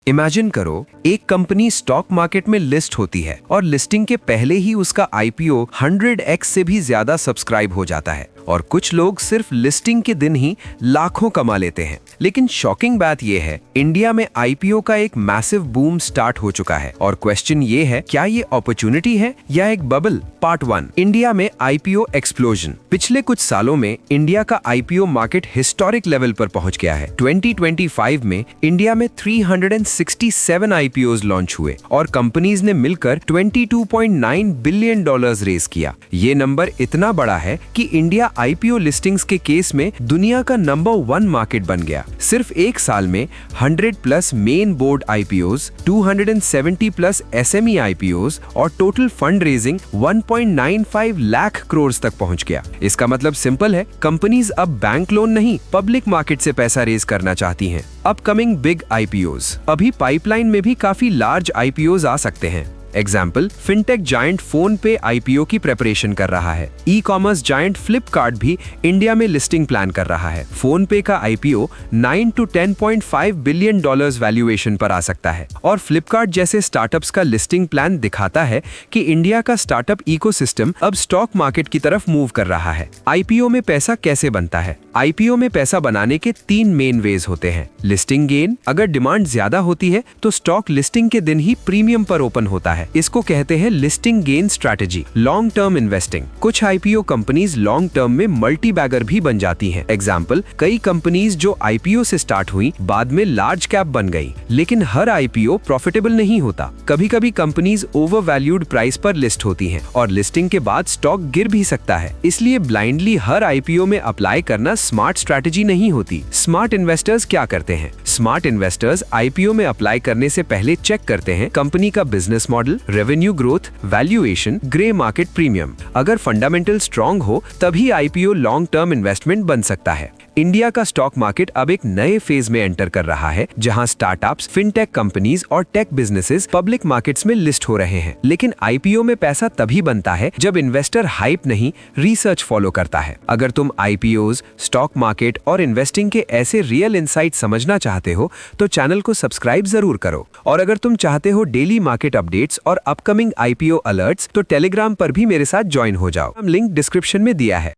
Imagine करो, एक company stock market में लिस्ट होती है और लिस्टिंग के पहले ही उसका आईपीओ 100x से भी ज्यादा सब्सक्राइब हो जाता है और कुछ लोग सिर्फ लिस्टिंग के दिन ही लाखों कमा लेते हैं। लेकिन शॉकिंग बात यह है, इंडिया में आईपीओ का एक मैसिव बूम स्टार्ट हो चुका है और क्वेश्चन ये है, क्या ये अपॉर्चुनिटी है या एक बबल? पार्ट 1, इंडिया में आईपीओ एक्सप्लोजन। पिछले कुछ सालों में इंडिया का आईपीओ मार्केट हिस्टोरिक लेवल पर पहुंच गया है। 2025 में इंडिया में 367 आईपीओज लॉन्च हुए और कंपनीज ने मिलकर $22.9 बिलियन रेज किया। ये नंबर इतना बड़ा है कि इंडिया आईपीओ लिस्टिंग्स के केस में दुनिया का नंबर 1 मार्केट बन गया। सिर्फ एक साल में 100+ main board IPOs, 270+ SME IPOs और total fund raising 1.95 lakh crore तक पहुंच गया। इसका मतलब सिंपल है, कंपनीज अब बैंक लोन नहीं, पब्लिक मार्केट से पैसा रेज करना चाहती हैं। अपकमिंग बिग आईपीओज, अभी पाइपलाइन में भी काफी लार्ज आईपीओज आ सकते हैं। Example, fintech giant PhonePe IPO की प्रेपरेशन कर रहा है। ई कॉमर्स जायंट फ्लिपकार्ट भी इंडिया में लिस्टिंग प्लान कर रहा है। फोन पे का आईपीओ 9 to 10.5 बिलियन वैल्यूएशन पर आ सकता है और फ्लिपकार्ट जैसे स्टार्टअप्स का लिस्टिंग प्लान दिखाता है कि इंडिया का स्टार्टअप इकोसिस्टम अब स्टॉक मार्केट की तरफ मूव कर रहा है। आईपीओ में पैसा कैसे बनता है? आईपीओ में पैसा बनाने के 3 मेन वेज होते हैं। लिस्टिंग गेन, अगर डिमांड ज्यादा होती है तो स्टॉक लिस्टिंग के दिन ही प्रीमियम पर ओपन होता है। इसको कहते हैं listing gain strategy. Long term investing, कुछ आईपीओ कंपनीज लॉन्ग टर्म में मल्टी बैगर भी बन जाती हैं। एग्जाम्पल, कई कंपनीज जो आईपीओ से स्टार्ट हुई बाद में लार्ज कैप बन गई, लेकिन हर आईपीओ प्रॉफिटेबल नहीं होता। कभी कभी कंपनीज ओवर वैल्यूड प्राइस पर लिस्ट होती हैं और लिस्टिंग के बाद स्टॉक गिर भी सकता है। इसलिए ब्लाइंडली हर आईपीओ में अप्लाई करना स्मार्ट स्ट्रैटेजी नहीं होती। स्मार्ट इन्वेस्टर्स क्या करते हैं? स्मार्ट इन्वेस्टर्स आईपीओ में अप्लाई करने से पहले चेक करते हैं कंपनी का business model, revenue growth, valuation, grey market premium. अगर फंडामेंटल स्ट्रांग हो तभी आईपीओ लॉन्ग टर्म इन्वेस्टमेंट बन सकता है। इंडिया का स्टॉक मार्केट अब एक नए फेज में एंटर कर रहा है, जहां स्टार्टअप्स, फिनटेक कंपनीज और टेक बिजनेसेस पब्लिक मार्केट्स में लिस्ट हो रहे हैं। लेकिन आईपीओ में पैसा तभी बनता है जब इन्वेस्टर हाइप नहीं, रिसर्च फॉलो करता है। अगर तुम आईपीओज, स्टॉक मार्केट और इन्वेस्टिंग के ऐसे रियल इनसाइट समझना चाहते हो तो चैनल को सब्सक्राइब जरूर करो। और अगर तुम चाहते हो डेली मार्केट अपडेट्स और अपकमिंग आईपीओ अलर्ट्स तो टेलीग्राम पर भी मेरे साथ ज्वाइन हो जाओ। लिंक डिस्क्रिप्शन में दिया है।